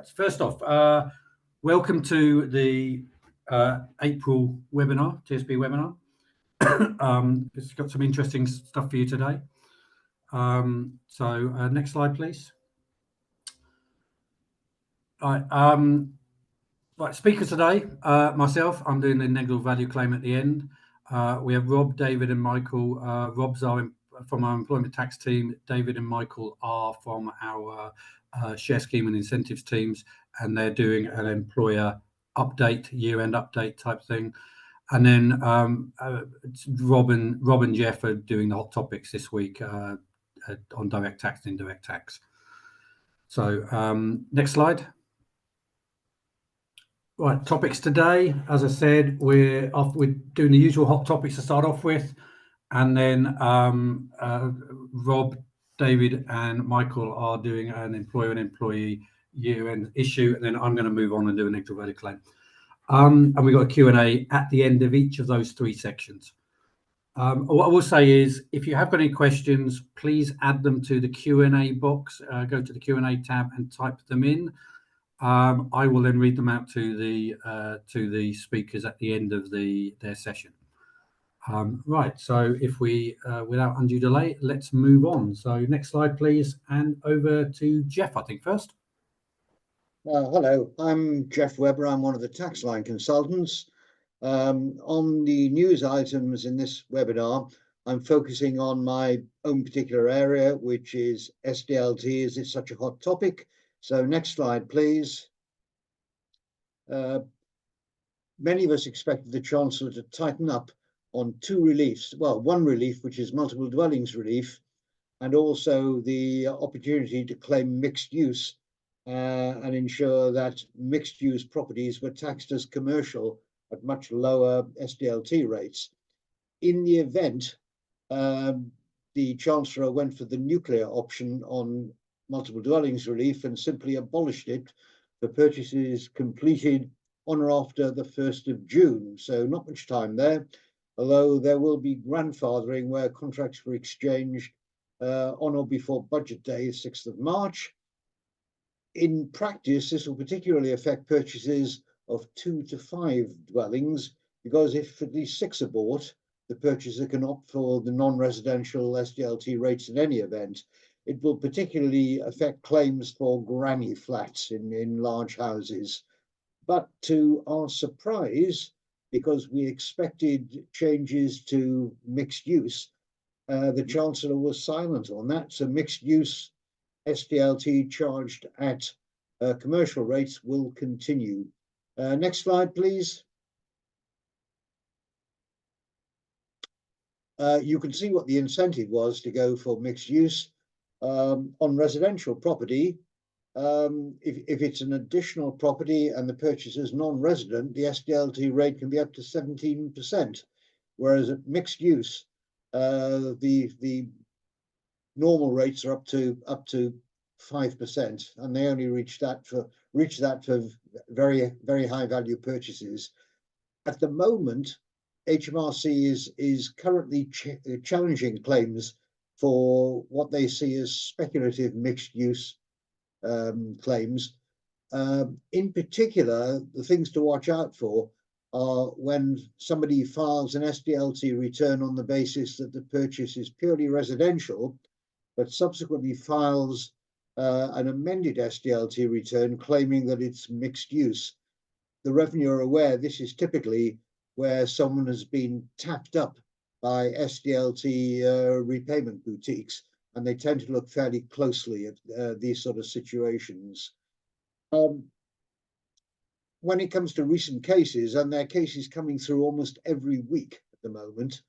First off, welcome to the April webinar, TSP webinar. It's got some interesting stuff for you today. Next slide, please. Right, speakers today, myself, I'm doing the negligible value claim at the end. We have Rob, David and Michael. Rob's from our employment tax team. David and Michael are from our share scheme and incentives teams, and they're doing an employer update, year-end update type thing. And then Rob and Jeff are doing the hot topics this week on direct tax and indirect tax. So next slide. Right, topics today. As I said, we're doing the usual hot topics to start off with, and then Rob, David, and Michael are doing an employer and employee year-end issue, and then I'm going to move on and do an negligible value claim. And we've got a Q&A at the end of each of those three sections. What I will say is, if you have got any questions, please add them to the Q&A box. Go to the Q&A tab and type them in. I will then read them out to the speakers at the end of their session. Right, so if we, without undue delay, let's move on. So next slide, please, and over to Jeff, I think, first. Hello, I'm Jeff Webber. I'm one of the tax line consultants. On the news items in this webinar, I'm focusing on my own particular area, which is SDLT, as it's such a hot topic. So next slide, please. Many of us expected the Chancellor to tighten up on two reliefs. Well, one relief, which is multiple dwellings relief, and also the opportunity to claim mixed use and ensure that mixed use properties were taxed as commercial at much lower SDLT rates. In the event, the Chancellor went for the nuclear option on multiple dwellings relief and simply abolished it for purchases completed on or after the 1st of June. So not much time there, although there will be grandfathering where contracts were exchanged on or before budget day, 6th of March. In practice, this will particularly affect purchases of 2 to 5 dwellings, because if at least 6 are bought, the purchaser can opt for the non-residential SDLT rates in any event. It will particularly affect claims for granny flats in large houses. But to our surprise, because we expected changes to mixed use, the Chancellor was silent on that. So mixed use SDLT charged at commercial rates will continue. Next slide, please. You can see what the incentive was to go for mixed use. On residential property, if it's an additional property and the purchaser is non-resident, the SDLT rate can be up to 17%, whereas at mixed use, the normal rates are up to 5%, and they only reach that for very, very high value purchases. At the moment, HMRC is currently challenging claims for what they see as speculative mixed use claims. In particular, the things to watch out for are when somebody files an SDLT return on the basis that the purchase is purely residential, but subsequently files an amended SDLT return claiming that it's mixed use. The revenue are aware this is typically where someone has been tapped up by SDLT repayment boutiques, and they tend to look fairly closely at these sort of situations. When it comes to recent cases, and there are cases coming through almost every week at the moment,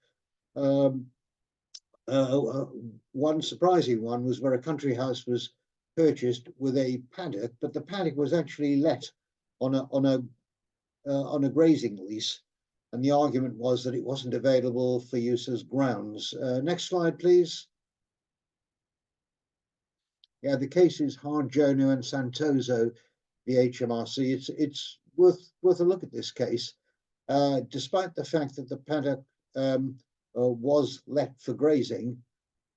one surprising one was where a country house was purchased with a paddock, but the paddock was actually let on a grazing lease, and the argument was that it wasn't available for use as grounds. Next slide, please. Yeah, the case is Harjono and Santoso, the HMRC. It's worth a look at this case. Despite the fact that the paddock was let for grazing,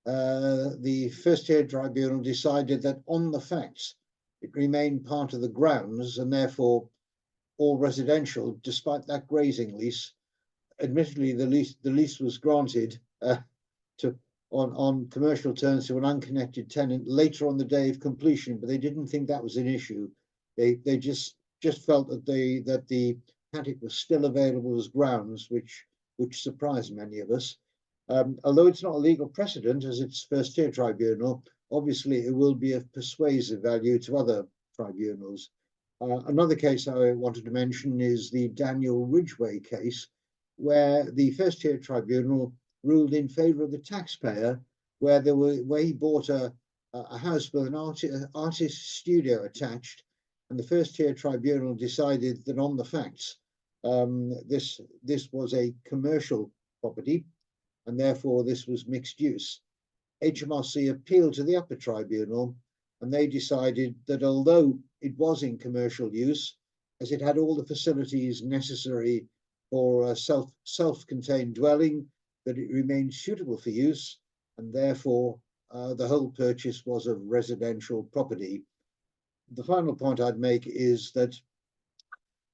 the first tier tribunal decided that on the facts, it remained part of the grounds and therefore all residential, despite that grazing lease. Admittedly, the lease was granted on commercial terms to an unconnected tenant later on the day of completion, but they didn't think that was an issue. They just felt that the paddock was still available as grounds, which surprised many of us. Although it's not a legal precedent as it's first tier tribunal, obviously it will be of persuasive value to other tribunals. Another case I wanted to mention is the Daniel Ridgway case, where the first tier tribunal ruled in favour of the taxpayer, where he bought a house with an artist studio attached, and the first tier tribunal decided that on the facts, this was a commercial property, and therefore this was mixed use. HMRC appealed to the upper tribunal, and they decided that although it was in commercial use, as it had all the facilities necessary for a self-contained dwelling, that it remained suitable for use, and therefore the whole purchase was of residential property. The final point I'd make is that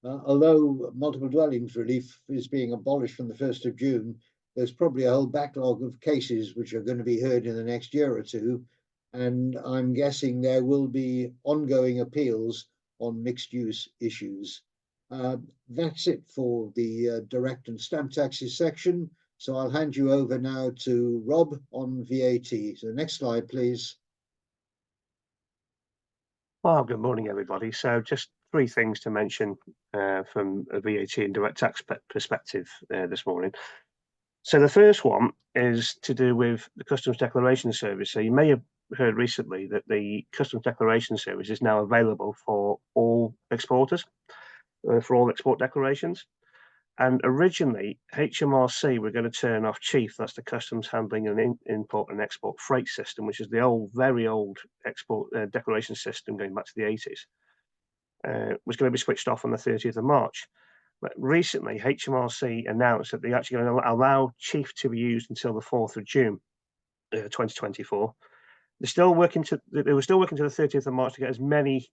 although multiple dwellings relief is being abolished from the 1st of June, there's probably a whole backlog of cases which are going to be heard in the next year or two, and I'm guessing there will be ongoing appeals on mixed use issues. That's it for the direct and stamp taxes section. So I'll hand you over now to Rob on VAT. So next slide, please. Well, good morning, everybody. So just three things to mention from a VAT and direct tax perspective this morning. So the first one is to do with the Customs Declaration Service. So you may have heard recently that the Customs Declaration Service is now available for all exporters, for all export declarations. And originally, HMRC were going to turn off CHIEF, that's the Customs Handling and Import and Export Freight System, which is the old, very old export declaration system going back to the 80s. Was going to be switched off on the 30th of March. But recently, HMRC announced that they're actually going to allow CHIEF to be used until the 4th of June, 2024. They were still working to the 30th of March to get as many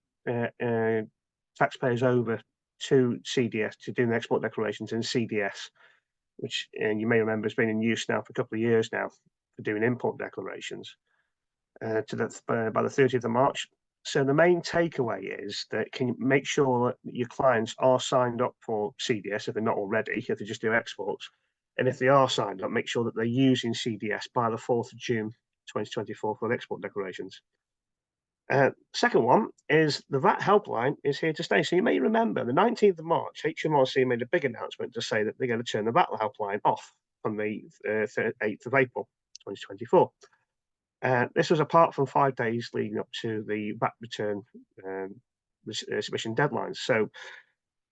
taxpayers over to CDS to do the export declarations in CDS, which you may remember has been in use now for a couple of years now for doing import declarations by the 30th of March. So the main takeaway is that can you make sure that your clients are signed up for CDS if they're not already, if they just do exports, and if they are signed up, make sure that they're using CDS by the 4th of June 2024 for the export declarations. Second one is the VAT helpline is here to stay. So you may remember the 19th of March, HMRC made a big announcement to say that they're going to turn the VAT helpline off on the 8th of April 2024. This was apart from 5 days leading up to the VAT return submission deadlines. So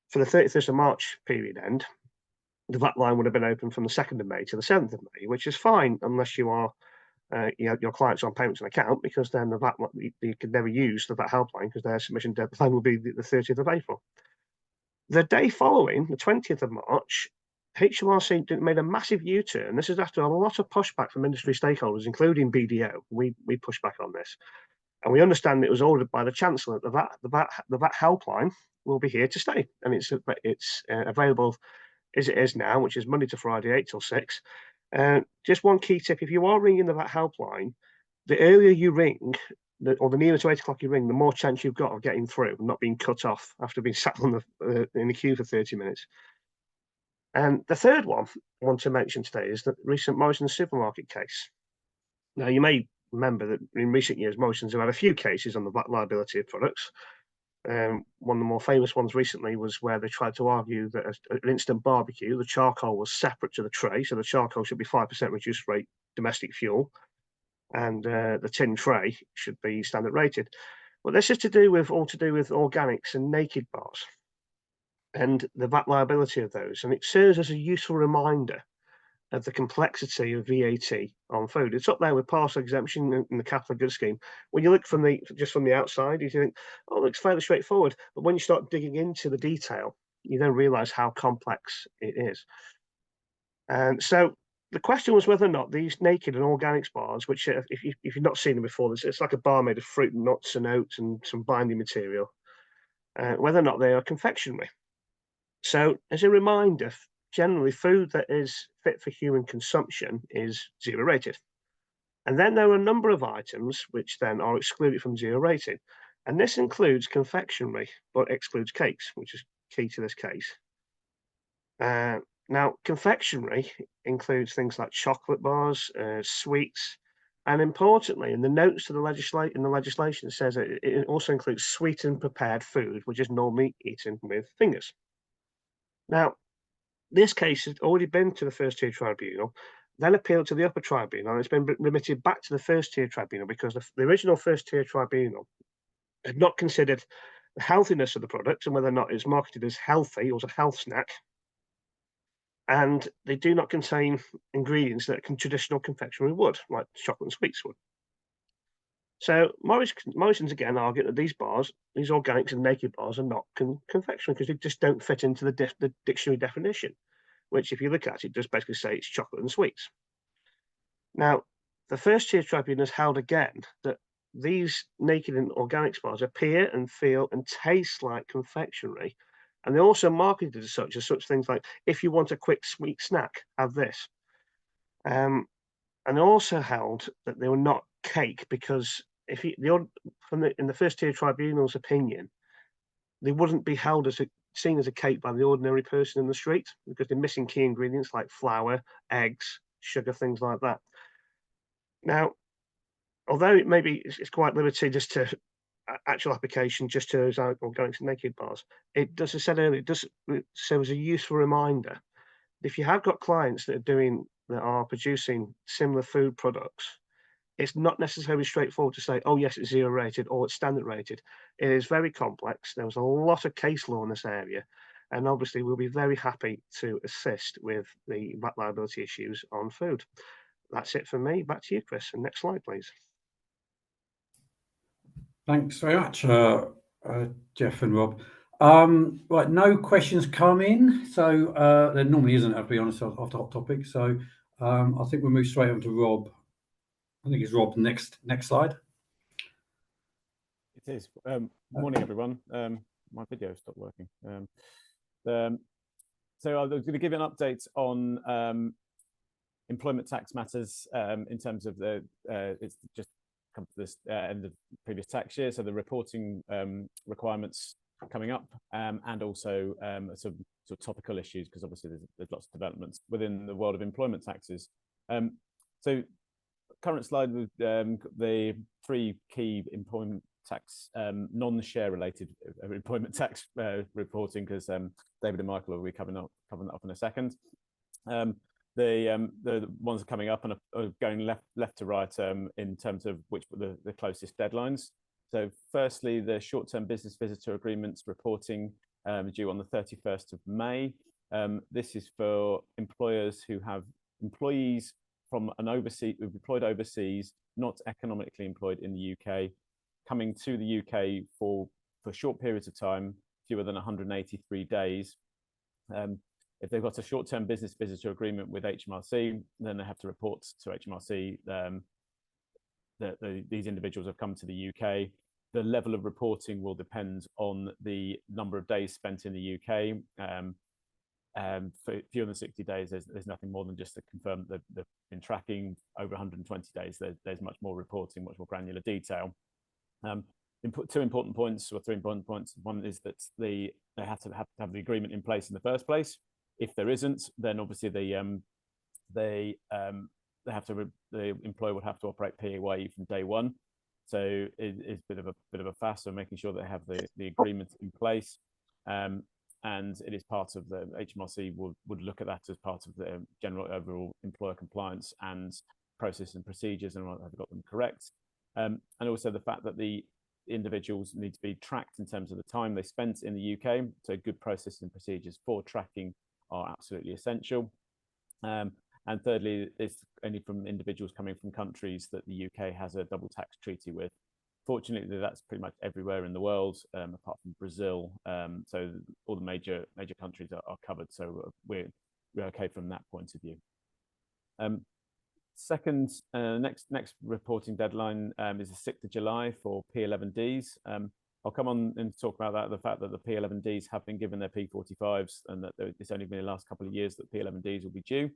for the 31st of March period end, the VAT line would have been open from the 2nd of May to the 7th of May, which is fine unless you are your clients on payments on account, because then the VAT you could never use the VAT helpline because their submission deadline will be the 30th of April. The day following, the 20th of March, HMRC made a massive U-turn. This is after a lot of pushback from industry stakeholders, including BDO. We pushed back on this, and we understand it was ordered by the Chancellor that the VAT helpline will be here to stay, and it's available as it is now, which is Monday to Friday, 8 till 6. Just one key tip: if you are ringing the VAT helpline, the earlier you ring, or the nearer to 8 o'clock you ring, the more chance you've got of getting through and not being cut off after being sat on in the queue for 30 minutes. And the third one I want to mention today is the recent Morrison's supermarket case. Now, you may remember that in recent years, Morrison's have had a few cases on the VAT liability of products. One of the more famous ones recently was where they tried to argue that an instant barbecue, the charcoal was separate to the tray, so the charcoal should be 5% reduced rate domestic fuel, and the tin tray should be standard rated. Well, this is all to do with organics and naked bars and the VAT liability of those, and it serves as a useful reminder of the complexity of VAT on food. It's up there with parcel exemption and the capital goods scheme. When you look from the outside, you think, oh, it looks fairly straightforward. But when you start digging into the detail, you then realise how complex it is. And so the question was whether or not these naked and organics bars, which if you've not seen them before, it's like a bar made of fruit and nuts and oats and some binding material, whether or not they are confectionery. So as a reminder, generally food that is fit for human consumption is 0 rated. And then there are a number of items which then are excluded from 0 rating. And this includes confectionery, but excludes cakes, which is key to this case. Now, confectionery includes things like chocolate bars, sweets, and importantly, in the notes to the legislation, it says that it also includes sweetened prepared food, which is normally eaten with fingers. Now, this case has already been to the first tier tribunal, then appealed to the upper tribunal, and it's been remitted back to the first tier tribunal because the original first tier tribunal had not considered the healthiness of the product and whether or not it's marketed as healthy or as a health snack. And they do not contain ingredients that traditional confectionery would, like chocolate and sweets would. So Morrison's again argued that these bars, these organics and naked bars, are not confectionery because they just don't fit into the dictionary definition, which if you look at it, does basically say it's chocolate and sweets. Now, the first tier tribunal has held again that these naked and organics bars appear and feel and taste like confectionery, and they're also marketed as such things like, if you want a quick sweet snack, have this. And they also held that they were not cake because in the first tier tribunal's opinion, they wouldn't be held as seen as a cake by the ordinary person in the street because they're missing key ingredients like flour, eggs, sugar, things like that. Now, although it maybe it's quite limited just to actual application, just to those organics and naked bars, it does, as I said earlier, it does serve as a useful reminder. If you have got clients that are producing similar food products, it's not necessarily straightforward to say, oh yes, it's 0 rated or it's standard rated. It is very complex. There was a lot of case law in this area, and obviously we'll be very happy to assist with the VAT liability issues on food. That's it for me. Back to you, Chris. And next slide, please. Thanks very much, Jeff and Rob. Right, no questions come in, so there normally isn't, to be honest, after hot topic. So I think we'll move straight on to Rob. I think it's Rob. Next slide. It is. Morning, everyone. My video stopped working. So I was going to give an update on employment tax matters in terms of it's just come to this end of previous tax year, so the reporting requirements coming up, and also some sort of topical issues because obviously there's lots of developments within the world of employment taxes. So current slide with the 3 key employment tax non-share related employment tax reporting, because David and Michael will be covering that up in a second. The ones coming up and are going left to right in terms of which were the closest deadlines. So firstly, the short-term business visitor agreements reporting due on the 31st of May. This is for employers who have employees from employed overseas, not economically employed in the UK, coming to the UK for short periods of time, fewer than 183 days. If they've got a short-term business visitor agreement with HMRC, then they have to report to HMRC that these individuals have come to the UK. The level of reporting will depend on the number of days spent in the UK. For fewer than 60 days, there's nothing more than just to confirm that they've been tracking. Over 120 days, there's much more reporting, much more granular detail. 2 important points, or 3 important points. One is that they have to have the agreement in place in the first place. If there isn't, then obviously the employer would have to operate PAYE from day one. So it's a bit of a faff. So making sure they have the agreement in place, and it is part of the HMRC would look at that as part of the general overall employer compliance and process and procedures, and have got them correct. And also the fact that the individuals need to be tracked in terms of the time they spent in the UK. So good process and procedures for tracking are absolutely essential. And thirdly, it's only from individuals coming from countries that the UK has a double tax treaty with. Fortunately, that's pretty much everywhere in the world, apart from Brazil. So all the major countries are covered. So we're okay from that point of view. Second, next reporting deadline is the 6th of July for P11Ds. I'll come on and talk about that, the fact that the P11Ds have been given their P45s and that it's only been the last couple of years that P11Ds will be due.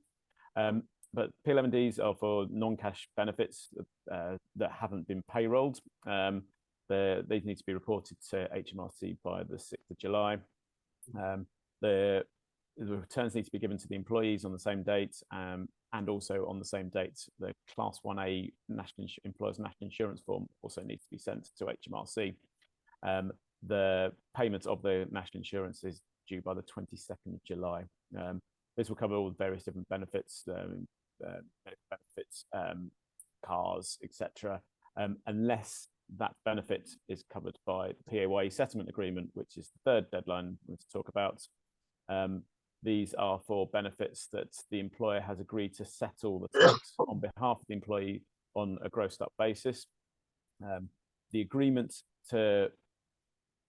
But P11Ds are for non-cash benefits that haven't been payrolled. They need to be reported to HMRC by the 6th of July. The returns need to be given to the employees on the same date, and also on the same date, the Class 1A Employers National Insurance form also needs to be sent to HMRC. The payment of the national insurance is due by the 22nd of July. This will cover all the various different benefits, cars, etc., unless that benefit is covered by the PAYE settlement agreement, which is the third deadline we want to talk about. These are for benefits that the employer has agreed to settle the tax on behalf of the employee on a grossed up basis. The agreement to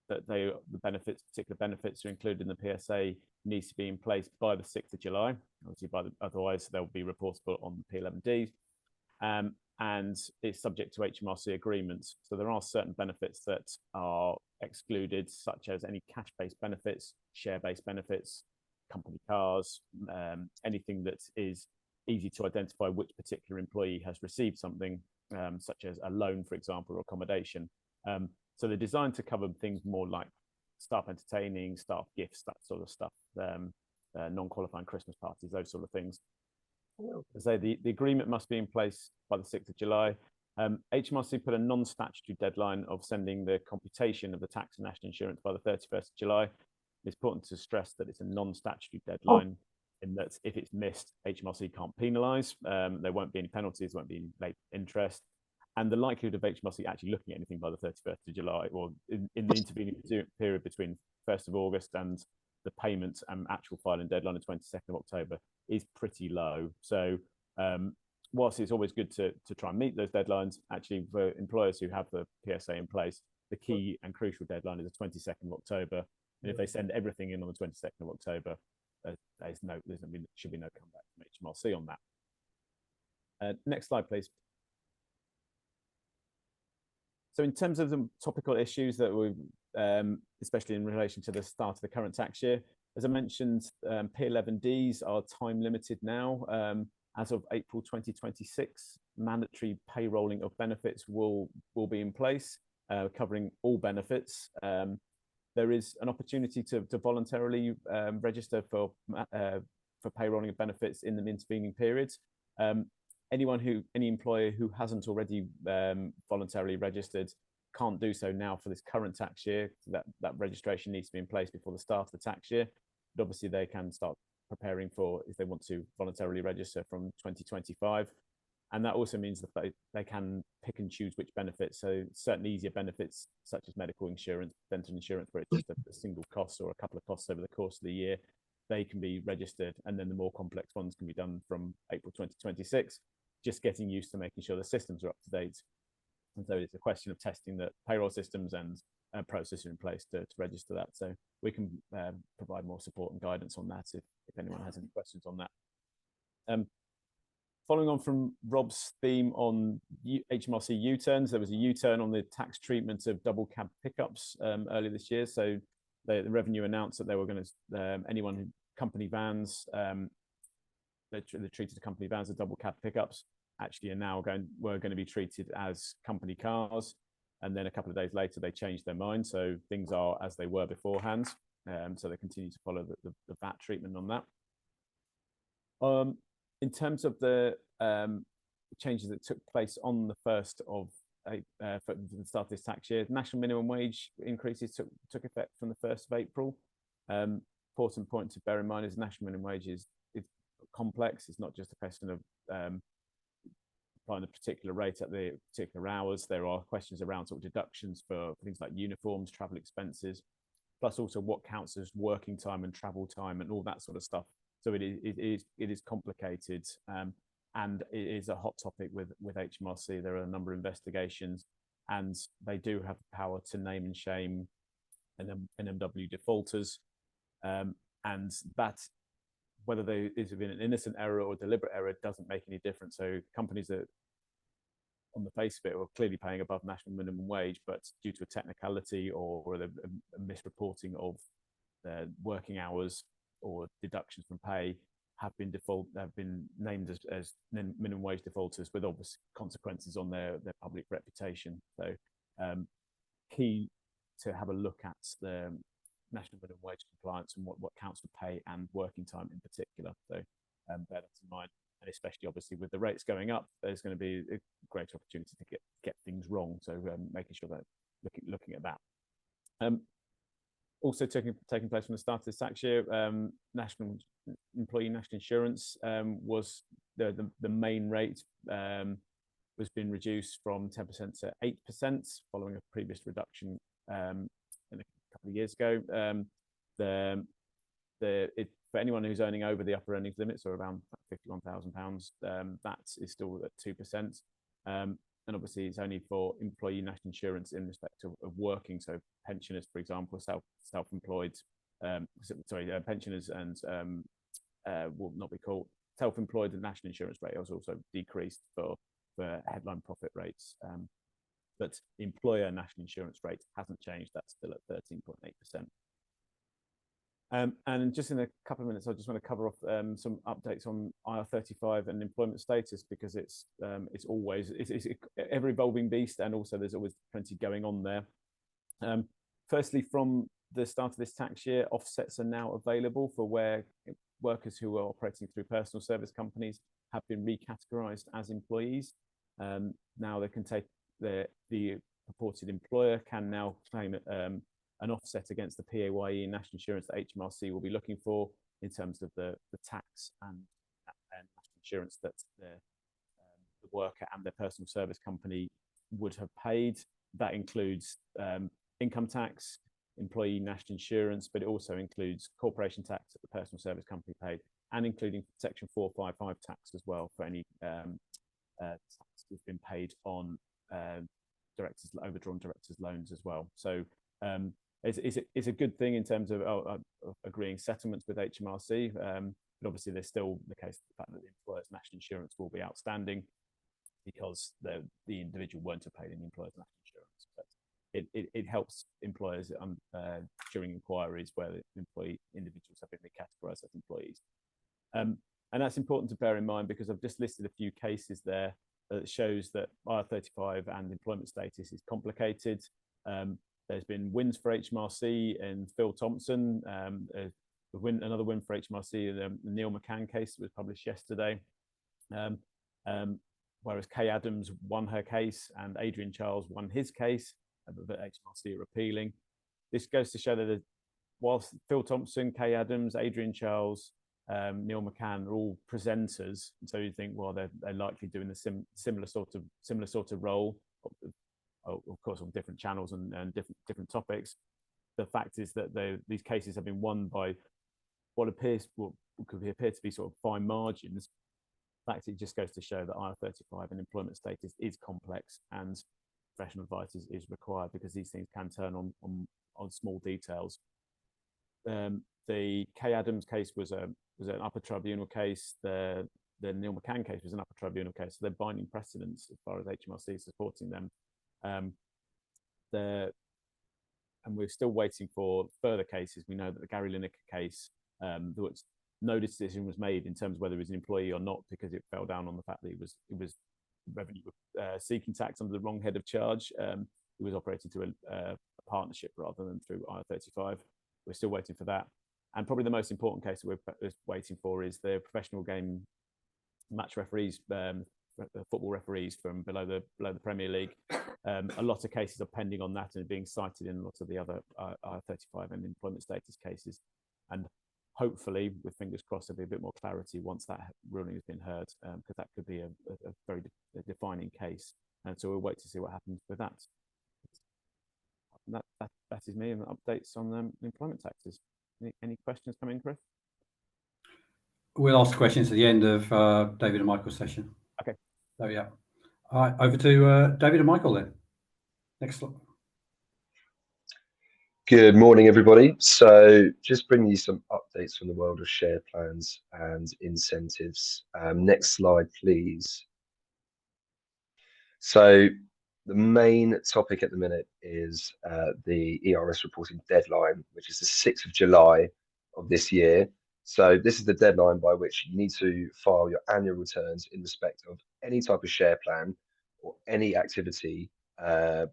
the particular benefits are included in the PSA needs to be in place by the 6th of July. Obviously, otherwise they'll be reportable on the P11Ds. And it's subject to HMRC agreements. So there are certain benefits that are excluded, such as any cash-based benefits, share-based benefits, company cars, anything that is easy to identify which particular employee has received something, such as a loan, for example, or accommodation. So they're designed to cover things more like staff entertaining, staff gifts, that sort of stuff, non-qualifying Christmas parties, those sort of things. So the agreement must be in place by the 6th of July. HMRC put a non-statutory deadline of sending the computation of the tax and national insurance by the 31st of July. It's important to stress that it's a non-statutory deadline in that if it's missed, HMRC can't penalise. There won't be any penalties, there won't be any late interest. And the likelihood of HMRC actually looking at anything by the 31st of July, or in the intervening period between 1st of August and the payment and actual filing deadline of 22nd of October, is pretty low. So whilst it's always good to try and meet those deadlines, actually for employers who have the PSA in place, the key and crucial deadline is the 22nd of October. And if they send everything in on the 22nd of October, there should be no comeback from HMRC on that. Next slide, please. So in terms of the topical issues that we've, especially in relation to the start of the current tax year, as I mentioned, P11Ds are time limited now. As of April 2026, mandatory payrolling of benefits will be in place, covering all benefits. There is an opportunity to voluntarily register for payrolling of benefits in the intervening periods. Any employer who hasn't already voluntarily registered can't do so now for this current tax year. That registration needs to be in place before the start of the tax year. But obviously they can start preparing for, if they want to voluntarily register, from 2025. And that also means that they can pick and choose which benefits. So certain easier benefits, such as medical insurance, dental insurance, where it's just a single cost or a couple of costs over the course of the year, they can be registered. And then the more complex ones can be done from April 2026, just getting used to making sure the systems are up to date. And so it's a question of testing the payroll systems and processes in place to register that. So we can provide more support and guidance on that if anyone has any questions on that. Following on from Rob's theme on HMRC U-turns, there was a U-turn on the tax treatment of double cab pickups earlier this year. So the revenue announced that they were going to, anyone who company vans, they treated company vans as double cab pickups, actually are now were going to be treated as company cars. And then a couple of days later, they changed their mind. So things are as they were beforehand. So they continue to follow the VAT treatment on that. In terms of the changes that took place on the 1st of for the start of this tax year, national minimum wage increases took effect from the 1st of April. Important point to bear in mind is national minimum wage is complex. It's not just a question of applying a particular rate at the particular hours. There are questions around sort of deductions for things like uniforms, travel expenses, plus also what counts as working time and travel time and all that sort of stuff. So it is complicated, and it is a hot topic with HMRC. There are a number of investigations, and they do have the power to name and shame NMW defaulters, and that whether there is been an innocent error or deliberate error doesn't make any difference. So companies that, on the face of it, are clearly paying above national minimum wage, but due to a technicality or a misreporting of their working hours or deductions from pay, have been named as minimum wage defaulters, with obvious consequences on their public reputation. So key to have a look at the national minimum wage compliance and what counts for pay and working time in particular. So bear that in mind, and especially obviously with the rates going up, there's going to be a great opportunity to get things wrong. So making sure that looking at that. Also taking place from the start of this tax year, national employee national insurance was the main rate was being reduced from 10% to 8% following a previous reduction a couple of years ago. For anyone who's earning over the upper earnings limits, or around £51,000, that is still at 2%. And obviously, it's only for employee national insurance in respect of working. So pensioners, for example, self-employed, pensioners and will not be called self-employed. The national insurance rate was also decreased for headline profit rates. But employer national insurance rate hasn't changed. That's still at 13.8%. And just in a couple of minutes, I just want to cover off some updates on IR35 and employment status, because it's ever evolving beast, and also there's always plenty going on there. Firstly, from the start of this tax year, offsets are now available for where workers who are operating through personal service companies have been recategorized as employees. Now they can take the purported employer can now claim an offset against the PAYE and national insurance that HMRC will be looking for in terms of the tax and national insurance that the worker and their personal service company would have paid. That includes income tax, employee national insurance, but it also includes corporation tax that the personal service company paid, and including Section 455 tax as well for any tax that's been paid on overdrawn directors' loans as well. So it's a good thing in terms of agreeing settlements with HMRC, but obviously there's still the case of the fact that the employer's national insurance will be outstanding because the individual won't have paid any employer's national insurance. But it helps employers during inquiries where the individuals have been recategorised as employees. And that's important to bear in mind, because I've just listed a few cases there that shows that IR35 and employment status is complicated. There's been wins for HMRC and Phil Thompson. Another win for HMRC, the Neil McCann case that was published yesterday. Whereas Kay Adams won her case and Adrian Charles won his case, but HMRC are appealing. This goes to show that whilst Phil Thompson, Kay Adams, Adrian Charles, Neil McCann are all presenters, and so you think, well, they're likely doing the similar sort of role, of course, on different channels and different topics. The fact is that these cases have been won by what could appear to be sort of fine margins. In fact, it just goes to show that IR35 and employment status is complex, and professional advice is required, because these things can turn on small details. The Kay Adams case was an upper tribunal case. The Neil McCann case was an upper tribunal case. So they're binding precedents as far as HMRC is supporting them. And we're still waiting for further cases. We know that the Gary Lineker case, no decision was made in terms of whether he was an employee or not, because it fell down on the fact that he was revenue seeking tax under the wrong head of charge. He was operating through a partnership rather than through IR35. We're still waiting for that. And probably the most important case that we're waiting for is the professional game match referees, football referees from below the Premier League. A lot of cases are pending on that and being cited in a lot of the other IR35 and employment status cases. And hopefully, with fingers crossed, there'll be a bit more clarity once that ruling has been heard, because that could be a very defining case. And so we'll wait to see what happens with that. That is me and updates on employment taxes. Any questions come in, Chris? We'll ask questions at the end of David and Michael's session. Okay. So yeah. All right, over to David and Michael then. Next slide. Good morning, everybody. So just bringing you some updates from the world of share plans and incentives. Next slide, please. So the main topic at the minute is the ERS reporting deadline, which is the 6th of July of this year. So this is the deadline by which you need to file your annual returns in respect of any type of share plan or any activity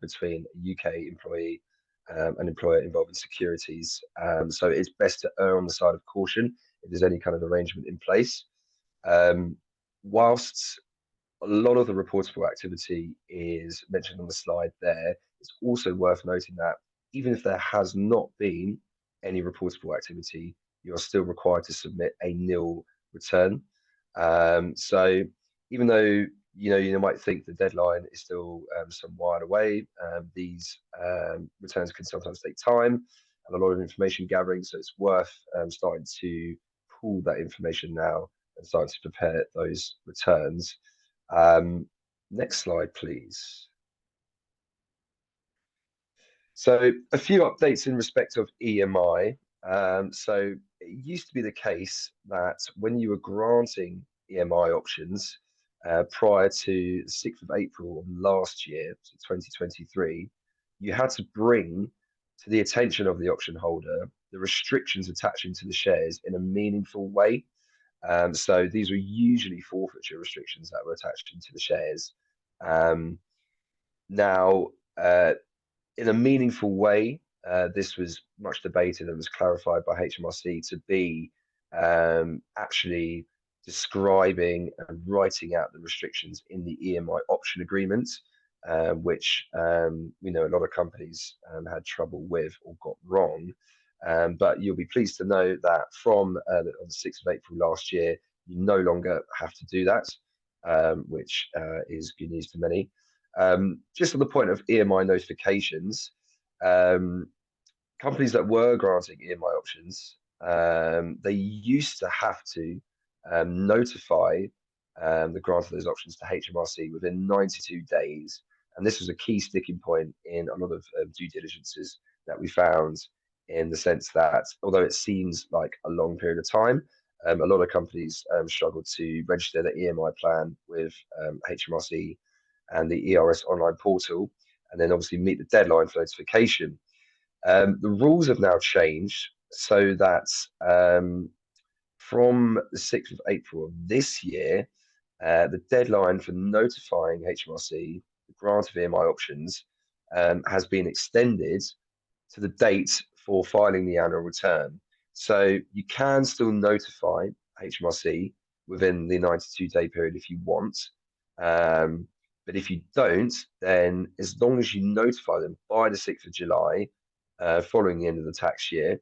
between a UK employee an employer involved in securities. So it's best to err on the side of caution if there's any kind of arrangement in place. Whilst a lot of the reportable activity is mentioned on the slide there, it's also worth noting that even if there has not been any reportable activity, you're still required to submit a nil return. So even though you might think the deadline is still some while away, these returns can sometimes take time and a lot of information gathering, so it's worth starting to pull that information now and starting to prepare those returns. Next slide, please. So a few updates in respect of EMI. So it used to be the case that when you were granting EMI options prior to the 6th of April of last year, so 2023, you had to bring to the attention of the option holder the restrictions attaching to the shares in a meaningful way. So these were usually forfeiture restrictions that were attached into the shares. Now, in a meaningful way, this was much debated and was clarified by HMRC to be actually describing and writing out the restrictions in the EMI option agreement, which we know a lot of companies had trouble with or got wrong. But you'll be pleased to know that from the 6th of April last year, you no longer have to do that, which is good news to many. Just on the point of EMI notifications, companies that were granting EMI options, they used to have to notify the grant of those options to HMRC within 92 days. And this was a key sticking point in a lot of due diligences that we found, in the sense that although it seems like a long period of time, a lot of companies struggled to register their EMI plan with HMRC and the ERS online portal, and then obviously meet the deadline for notification. The rules have now changed so that from the 6th of April of this year, the deadline for notifying HMRC the grant of EMI options has been extended to the date for filing the annual return. So you can still notify HMRC within the 92-day period if you want. But if you don't, then as long as you notify them by the 6th of July, following the end of the tax year,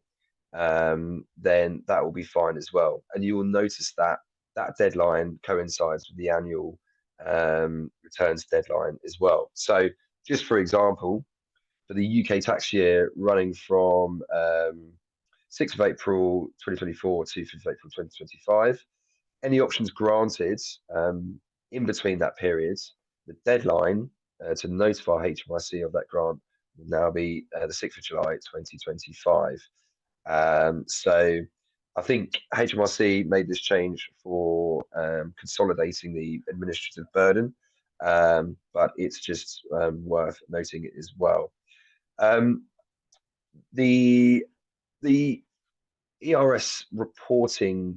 then that will be fine as well. And you will notice that that deadline coincides with the annual returns deadline as well. So just for example, for the UK tax year running from 6th of April 2024 to 5th of April 2025, any options granted in between that period, the deadline to notify HMRC of that grant will now be the 6th of July 2025. So I think HMRC made this change for consolidating the administrative burden, but it's just worth noting it as well. The ERS reporting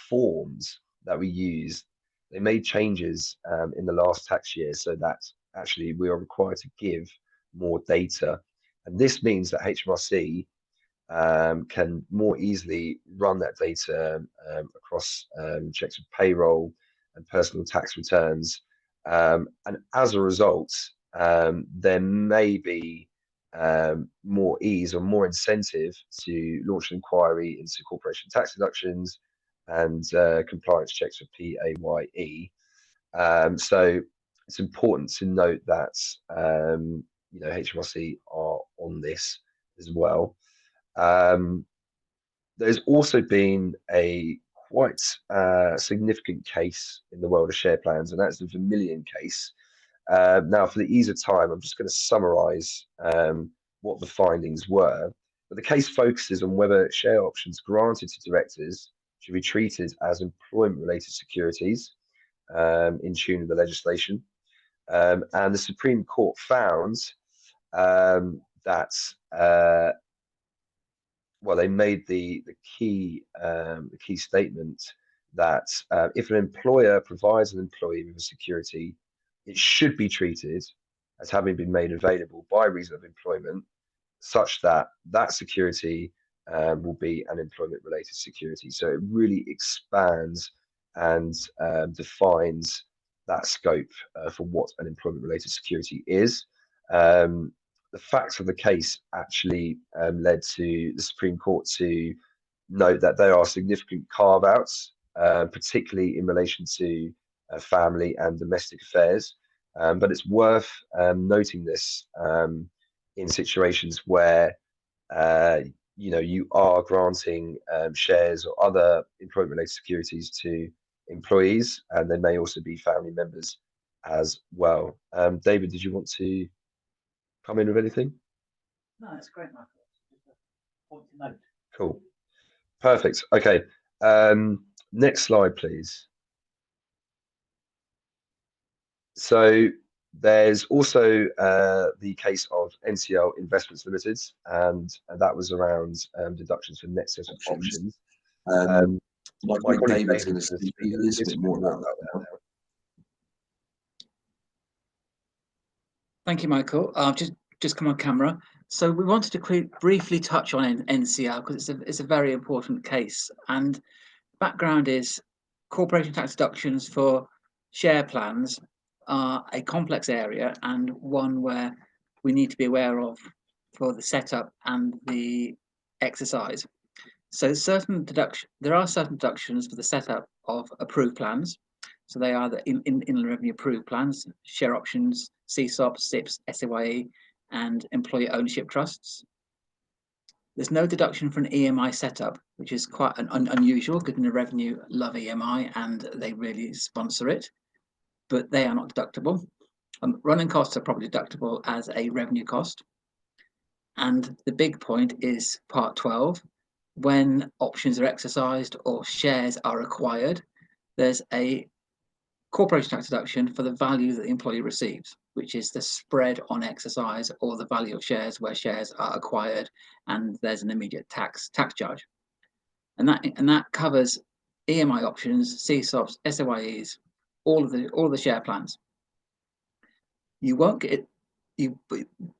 forms that we use, they made changes in the last tax year so that actually we are required to give more data. And this means that HMRC can more easily run that data across checks of payroll and personal tax returns. And as a result, there may be more ease or more incentive to launch an inquiry into corporation tax deductions and compliance checks for PAYE. So it's important to note that HMRC are on this as well. There's also been a quite significant case in the world of share plans, and that's the Vermilion case. Now, for the ease of time, I'm just going to summarize what the findings were, but the case focuses on whether share options granted to directors should be treated as employment-related securities in tune with the legislation. And the Supreme Court found that well, they made the key statement that if an employer provides an employee with a security, it should be treated as having been made available by reason of employment, such that that security will be an employment-related security. So it really expands and defines that scope for what an employment-related security is. The facts of the case actually led to the Supreme Court to note that there are significant carve-outs, particularly in relation to family and domestic affairs. But it's worth noting this in situations where you are granting shares or other employment-related securities to employees, and they may also be family members as well. David, did you want to come in with anything? No, that's great, Michael. Just a point to note. Cool. Perfect. Okay. Next slide, please. So there's also the case of NCL Investments Limited, and that was around deductions for net set options. My colleague David's going to speak a little bit more about that now. Thank you, Michael. I've just come on camera. So we wanted to briefly touch on NCL because it's a very important case. And background is corporation tax deductions for share plans are a complex area and one where we need to be aware of for the setup and the exercise. So there are certain deductions for the setup of approved plans. So they are the inland revenue approved plans, share options, CSOPs, SIPs, SAYE, and employee ownership trusts. There's no deduction for an EMI setup, which is quite unusual, given the revenue love EMI and they really sponsor it, but they are not deductible. Running costs are probably deductible as a revenue cost. And the big point is part 12, when options are exercised or shares are acquired, there's a corporation tax deduction for the value that the employee receives, which is the spread on exercise or the value of shares where shares are acquired, and there's an immediate tax charge. And that covers EMI options, CSOPs, SAYEs, all of the share plans. You won't get it,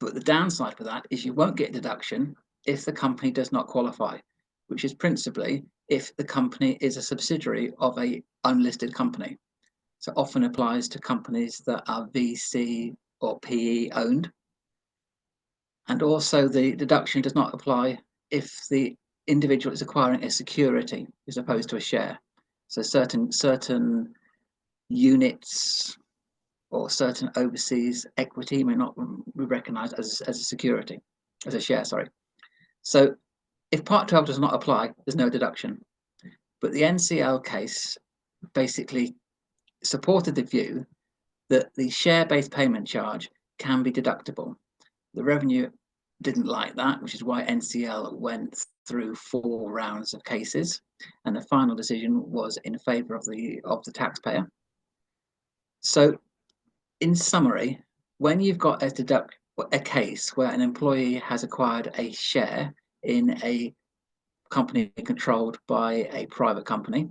but the downside for that is you won't get a deduction if the company does not qualify, which is principally if the company is a subsidiary of a unlisted company. So often applies to companies that are VC or PE owned. And also the deduction does not apply if the individual is acquiring a security as opposed to a share. So certain units or certain overseas equity may not be recognized as a security, as a share, sorry. So if Part 12 does not apply, there's no deduction. But the NCL case basically supported the view that the share-based payment charge can be deductible. The revenue didn't like that, which is why NCL went through 4 rounds of cases, and the final decision was in favour of the taxpayer. So, in summary, when you've got a case where an employee has acquired a share in a company controlled by a private company,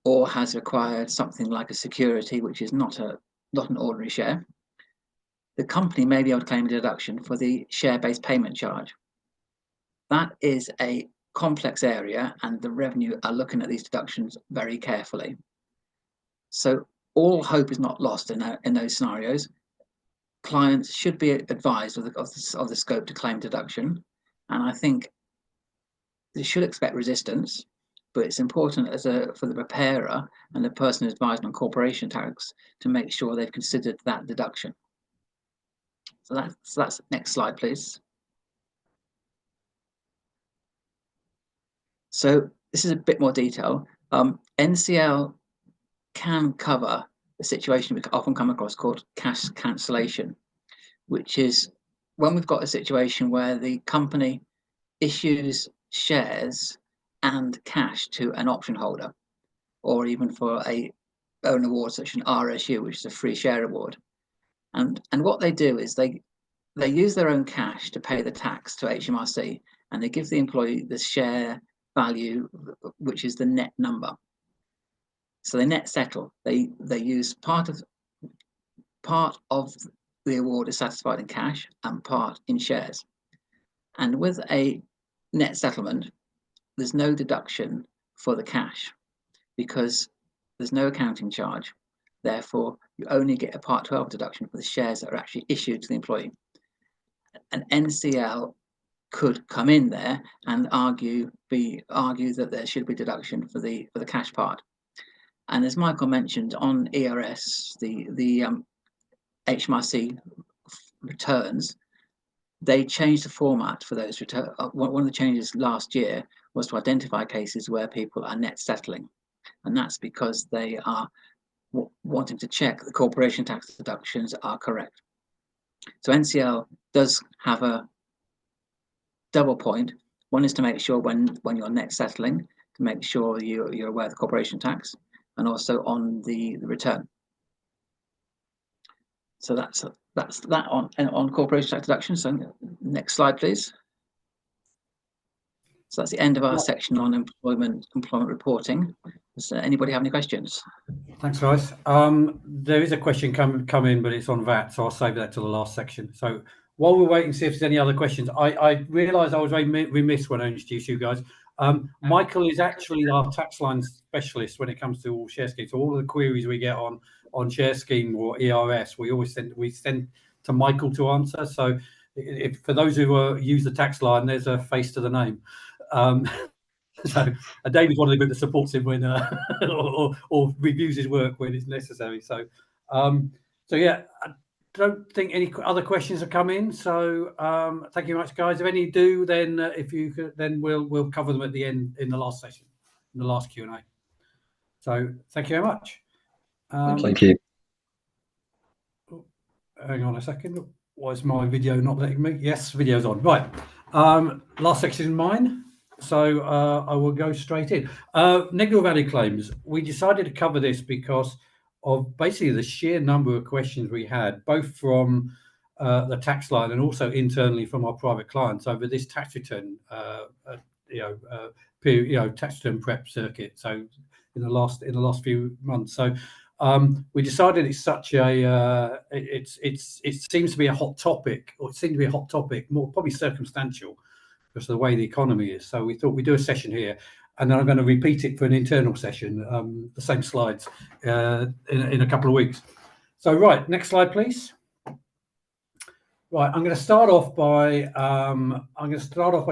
or has acquired something like a security, which is not an ordinary share, the company may be able to claim a deduction for the share-based payment charge. That is a complex area, and the revenue are looking at these deductions very carefully. So all hope is not lost in those scenarios. Clients should be advised of the scope to claim deduction, and I think they should expect resistance. But it's important for the preparer and the person advised on corporation tax to make sure they've considered that deduction. So that's next slide, please. So this is a bit more detail. NCL can cover a situation we often come across called cash cancellation, which is when we've got a situation where the company issues shares and cash to an option holder, or even for a own award such as an RSU, which is a free share award, and what they do is they use their own cash to pay the tax to HMRC, and they give the employee the share value, which is the net number. So they net settle. They use part of the award is satisfied in cash and part in shares. And with a net settlement, there's no deduction for the cash because there's no accounting charge. Therefore, you only get a Part 12 deduction for the shares that are actually issued to the employee. An NCL could come in there and argue that there should be deduction for the cash part. And as Michael mentioned, on ERS, the HMRC returns, they changed the format for those returns. One of the changes last year was to identify cases where people are net settling, and that's because they are wanting to check the corporation tax deductions are correct. So NCL does have a double point. One is to make sure when you're net settling, to make sure you're aware of the corporation tax, and also on the return. So that's that on corporation tax deduction. So next slide, please. So that's the end of our section on employment reporting. Does anybody have any questions? Thanks, guys. There is a question come in, but it's on VAT, so I'll save that to the last section. So while we're waiting to see if there's any other questions, I realised I was very remiss when I introduced you guys. Michael is actually our tax line specialist when it comes to all share schemes. So all of the queries we get on share scheme or ERS, we send to Michael to answer. So if for those who use the tax line, there's a face to the name. So David's one of the people that supports him when or reviews his work when it's necessary. So yeah, I don't think any other questions have come in. So thank you very much, guys. If any do, then if you could, then we'll cover them at the end in the last session, in the last Q&A. So thank you very much. Thank you. Hang on a second. Why is my video not letting me? Yes, video's on. Right. Last section is mine. So I will go straight in. Negligible value claims. We decided to cover this because of basically the sheer number of questions we had, both from the tax line and also internally from our private clients over this tax return, tax return prep circuit. So in the last few months. So we decided it's such a it seems to be a hot topic, or it seemed to be a hot topic, more probably circumstantial because of the way the economy is. So we thought we'd do a session here, and then I'm going to repeat it for an internal session, the same slides in a couple of weeks. So right, next slide, please. Right, I'm going to start off by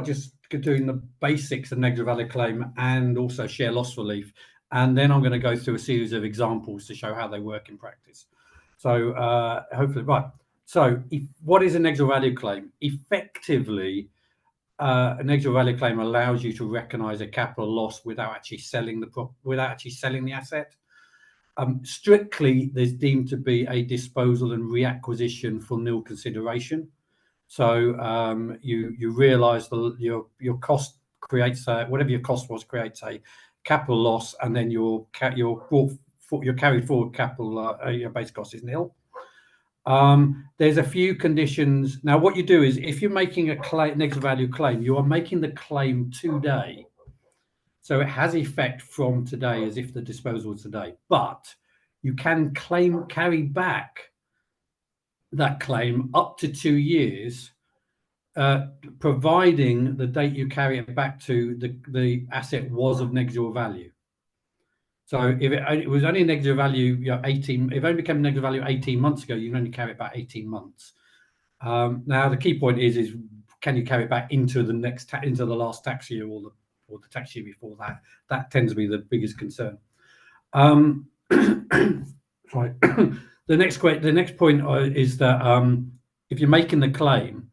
just doing the basics of negligible value claim and also share loss relief. And then I'm going to go through a series of examples to show how they work in practice. So hopefully, right. So what is a negligible value claim? Effectively, a negligible value claim allows you to recognise a capital loss without actually selling the asset. Strictly, there's deemed to be a disposal and reacquisition for nil consideration. So you realise your cost creates whatever your cost was creates a capital loss, and then your carried forward capital your base cost is nil. There's a few conditions. Now, what you do is if you're making a negative value claim, you are making the claim today. So it has effect from today as if the disposal was today. But you can carry back that claim up to 2 years, providing the date you carry it back to the asset was of negligible value. So if it was only negative value, 18, if it only became negative value 18 months ago, you can only carry it back 18 months. Now the key point is can you carry it back into the into the last tax year or the tax year before that? That tends to be the biggest concern. Right. The next point is that if you're making the claim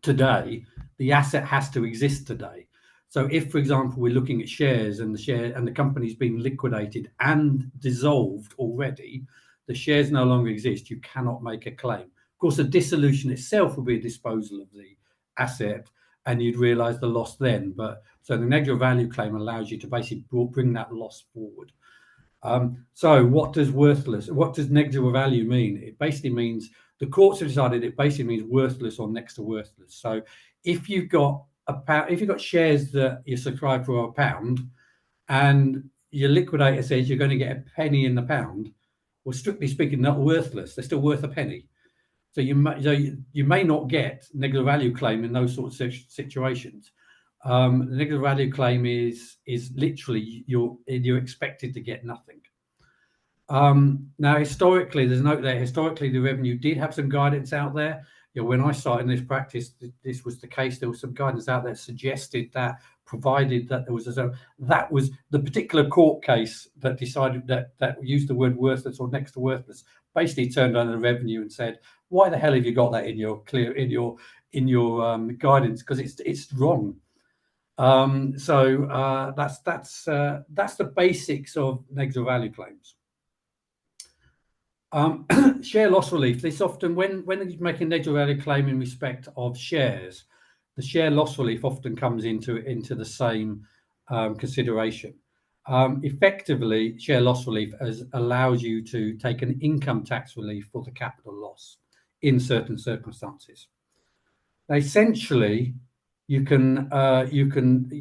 today, the asset has to exist today. So if, for example, we're looking at shares and the company's been liquidated and dissolved already, the shares no longer exist, you cannot make a claim. Of course, the dissolution itself will be a disposal of the asset, and you'd realise the loss then. But so the negligible value claim allows you to basically bring that loss forward. So what does negligible value mean? It basically means the courts have decided it basically means worthless or next to worthless. So if you've got shares that you subscribe for £1 and your liquidator says you're going to get a penny in the pound, well, strictly speaking, not worthless. They're still worth a penny. So you may not get negligible value claim in those sorts of situations. The negligible value claim is literally you're expected to get nothing. Now, historically, there's a note there. Historically, the revenue did have some guidance out there. When I started in this practice, this was the case. There was some guidance out there suggested that, provided that there was that was the particular court case that decided that used the word worthless or next to worthless, basically turned on the revenue and said, why the hell have you got that in your guidance? Because it's wrong. So that's the basics of negligible value claims. Share loss relief. This often, when you're making a negligible value claim in respect of shares, the share loss relief often comes into the same consideration. Effectively, share loss relief allows you to take an income tax relief for the capital loss in certain circumstances. Now, essentially, you can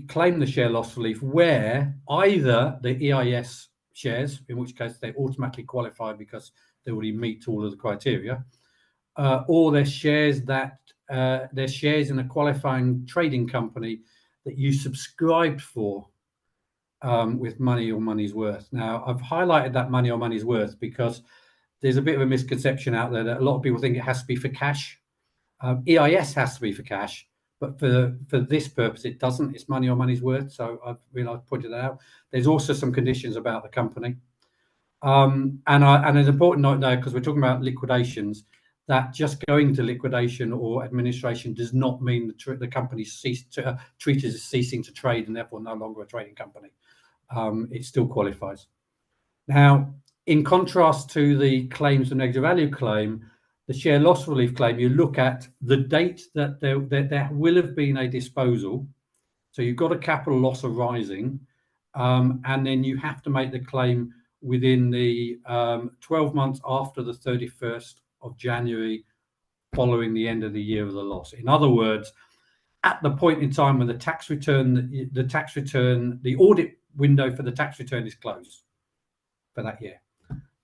claim the share loss relief where either the EIS shares, in which case they automatically qualify because they already meet all of the criteria, or their shares in a qualifying trading company that you subscribed for with money or money's worth. Now, I've highlighted that money or money's worth because there's a bit of a misconception out there that a lot of people think it has to be for cash. EIS has to be for cash, but for this purpose, it doesn't. It's money or money's worth. So I've pointed that out. There's also some conditions about the company. And it's important note there, because we're talking about liquidations, that just going to liquidation or administration does not mean the company treated as ceasing to trade and therefore no longer a trading company. It still qualifies. Now, in contrast to the claims of negative value claim, the share loss relief claim, you look at the date that there will have been a disposal. So you've got a capital loss arising, and then you have to make the claim within the 12 months after the 31st of January following the end of the year of the loss. In other words, at the point in time when the audit window for the tax return is closed for that year.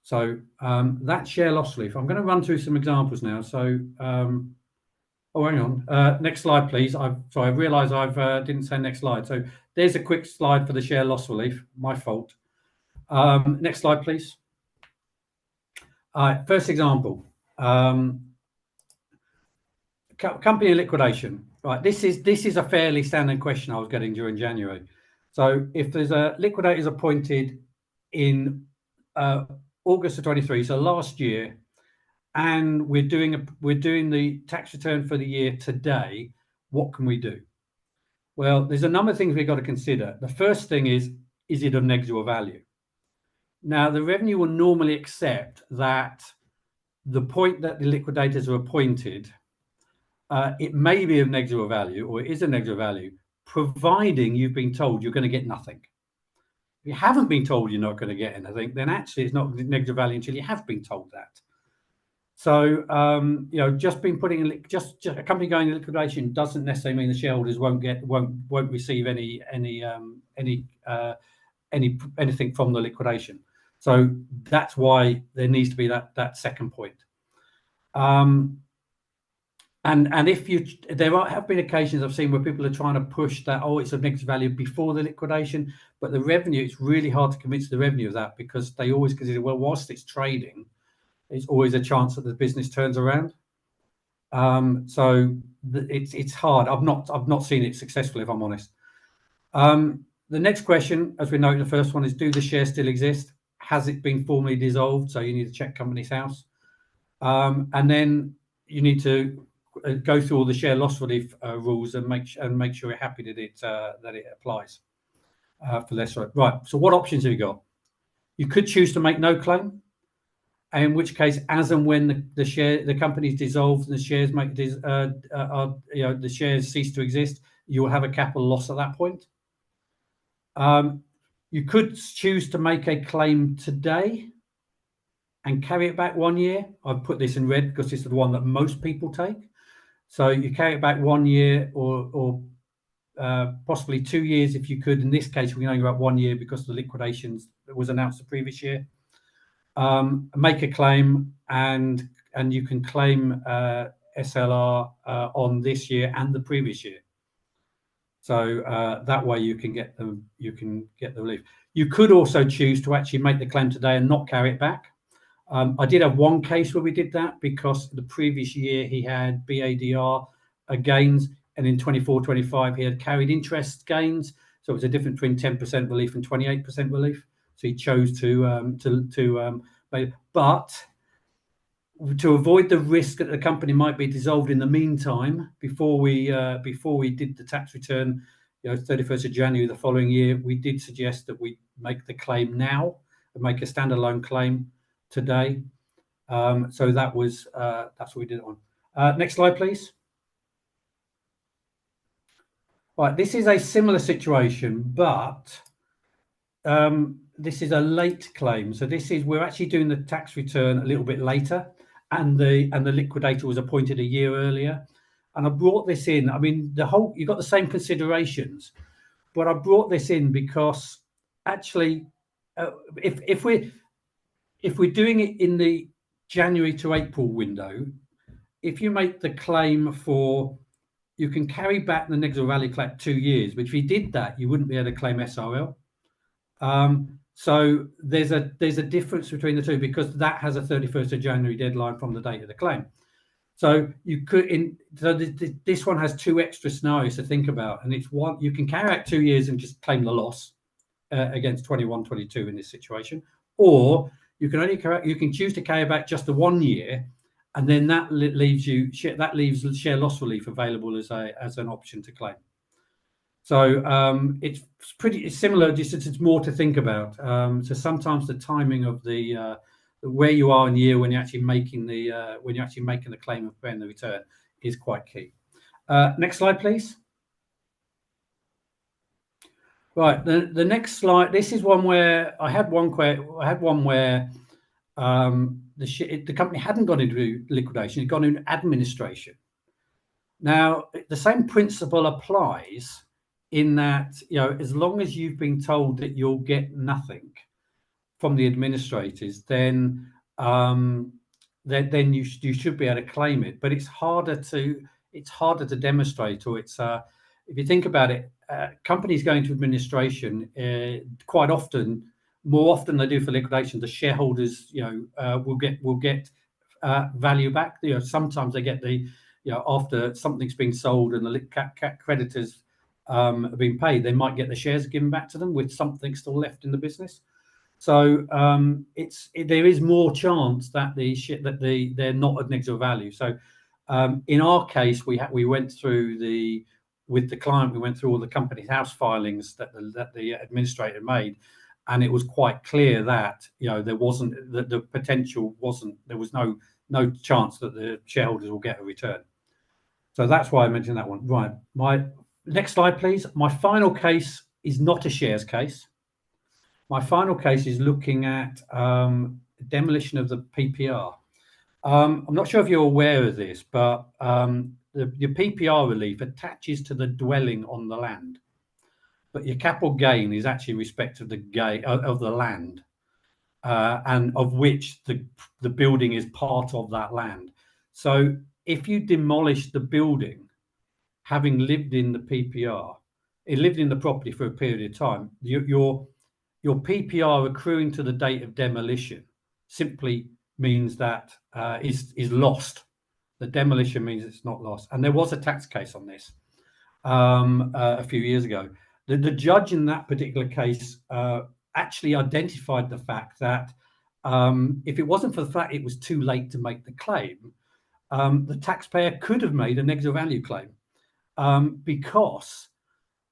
So that share loss relief, I'm going to run through some examples now. So, oh, hang on. Next slide, please. I realised I didn't say next slide. So there's a quick slide for the share loss relief. My fault. Next slide, please. First example. Company liquidation. Right. This is a fairly standard question I was getting during January. So if there's a liquidator appointed in August of 23, so last year, and we're doing the tax return for the year today, what can we do? Well, there's a number of things we've got to consider. The first thing is it of negligible value? Now, the revenue will normally accept that the point that the liquidators are appointed, it may be of negligible value, or it is a negligible value, providing you've been told you're going to get nothing. If you haven't been told you're not going to get anything, then actually it's not negative value until you have been told that. So, just a company going into liquidation doesn't necessarily mean the shareholders won't receive anything from the liquidation. So that's why there needs to be that second point. And if there have been occasions I've seen where people are trying to push that, it's of negative value before the liquidation, but the revenue, it's really hard to convince the revenue of that, because they always consider, well, whilst it's trading, there's always a chance that the business turns around. So it's hard. I've not seen it successful, if I'm honest. The next question, as we know in the first one, is, do the shares still exist? Has it been formally dissolved? So you need to check Companies House. And then you need to go through all the share loss relief rules and make sure you're happy that it applies for less. Right. So what options have you got? You could choose to make no claim. in which case, as and when the company is dissolved and the shares the shares cease to exist, you will have a capital loss at that point. You could choose to make a claim today and carry it back 1 year. I've put this in red because this is the one that most people take. So you carry it back 1 year or possibly 2 years if you could. In this case, we can only go back 1 year because the liquidations that was announced the previous year. Make a claim and you can claim SLR on this year and the previous year. So that way you can get the relief. You could also choose to actually make the claim today and not carry it back. I did have one case where we did that because the previous year he had BADR gains, and in 24-25 he had carried interest gains. So it was a difference between 10% relief and 28% relief. So he chose to but to avoid the risk that the company might be dissolved in the meantime, before we did the tax return, 31st of January the following year, we did suggest that we make the claim now and make a standalone claim today. So that's what we did it on. Next slide, please. Right, this is a similar situation, but this is a late claim. So we're actually doing the tax return a little bit later, and the liquidator was appointed a year earlier. And I brought this in. I mean, you've got the same considerations, but I brought this in because actually, if we're doing it in the January to April window, if you make the claim you can carry back the Negligible value claim 2 years, but if you did that, you wouldn't be able to claim SRL. So there's a difference between the two because that has a 31st of January deadline from the date of the claim. So you could this one has 2 extra scenarios to think about, and it's one you can carry out 2 years and just claim the loss against 21-22 in this situation, or you can choose to carry back just the 1 year, and then that leaves share loss relief available as an option to claim. So it's pretty similar, just it's more to think about. So sometimes the timing of the where you are in the year when you're actually making the claim and preparing the return is quite key. Next slide, please. Right, the next slide. This is one where I had one where the company hadn't gone into liquidation; it had gone into administration. Now, the same principle applies in that, as long as you've been told that you'll get nothing from the administrators, then you should be able to claim it. But it's harder to demonstrate, or it's if you think about it, companies going to administration quite often, more often than they do for liquidation, the shareholders will get value back. Sometimes they get after something's been sold and the creditors have been paid, they might get the shares given back to them with something still left in the business. So there is more chance that they're not at negative value. So in our case, we went through with the client, we went through all the company's house filings that the administrator made, and it was quite clear that there wasn't the potential wasn't there was no chance that the shareholders will get a return. So that's why I mentioned that one. Right, my next slide, please. My final case is not a shares case. My final case is looking at demolition of the PPR. I'm not sure if you're aware of this, but your PPR relief attaches to the dwelling on the land, but your capital gain is actually in respect of the land, and of which the building is part of that land. So if you demolish the building, having lived in the PPR, it lived in the property for a period of time, your PPR accruing to the date of demolition simply means that is lost. The demolition means it's not lost. And there was a tax case on this a few years ago. The judge in that particular case actually identified the fact that if it wasn't for the fact it was too late to make the claim, the taxpayer could have made a negative value claim, because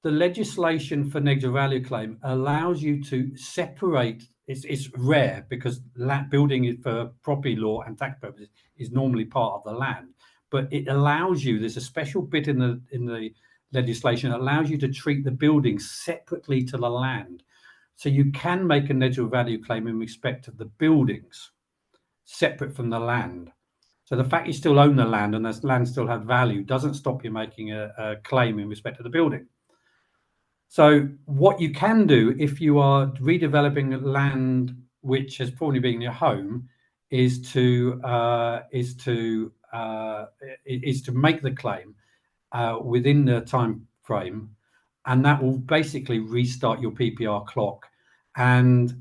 the legislation for negative value claim allows you to separate it's rare because building it for property law and tax purposes is normally part of the land, but it allows you, there's a special bit in the legislation that allows you to treat the building separately to the land. So you can make a negligible value claim in respect of the buildings separate from the land. So the fact you still own the land and the land still has value doesn't stop you making a claim in respect of the building. So what you can do if you are redeveloping land which has formerly been your home is to make the claim within the time frame, and that will basically restart your PPR clock. And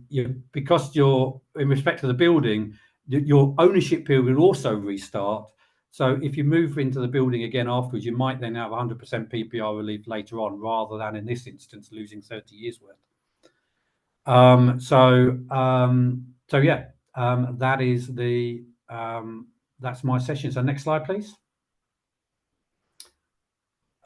because you're in respect to the building, your ownership period will also restart. So if you move into the building again afterwards, you might then have 100% PPR relief later on, rather than in this instance losing 30 years worth. So yeah, that is that's my session. So next slide, please.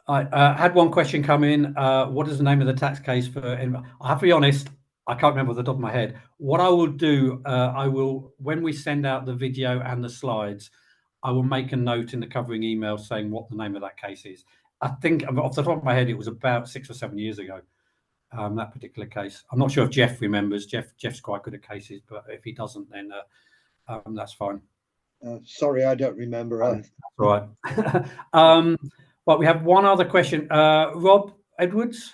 I had one question come in. What is the name of the tax case for? I have to be honest, I can't remember off the top of my head. What I will do, I will, when we send out the video and the slides, I will make a note in the covering email saying what the name of that case is. I think off the top of my head, it was about 6 or 7 years ago, that particular case. I'm not sure if Jeff remembers. Jeff's quite good at cases, but if he doesn't, then that's fine. Sorry, I don't remember. That's all right. But we have one other question. Rob Edwards,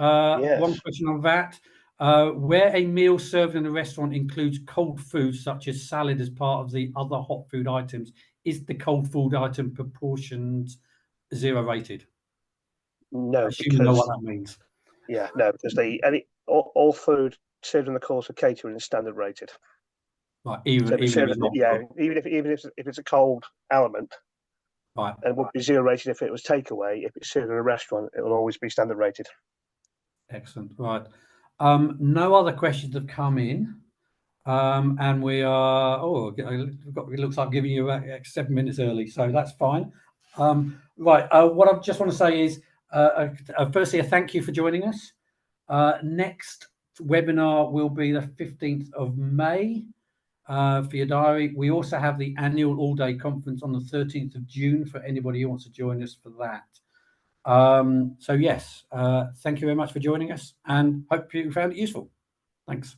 Yes. one question on that. Where a meal served in a restaurant includes cold food, such as salad, as part of the other hot food items, is the cold food item proportions 0 rated? No, I assume you know because what that means. yeah, no, because all food served in the course of catering is standard rated. Right, even if it's not. Yeah, even if it's a cold element, Right. it would be 0 rated if it was takeaway. If it's served in a restaurant, it will always be standard rated. Excellent. Right. No other questions have come in. And we are, it looks like giving you 7 minutes early, so that's fine. Right. What I just want to say is, firstly, a thank you for joining us. Next webinar will be the 15th of May. For your diary. We also have the annual all-day conference on the 13th of June for anybody who wants to join us for that. So yes, thank you very much for joining us, and hope you found it useful. Thanks.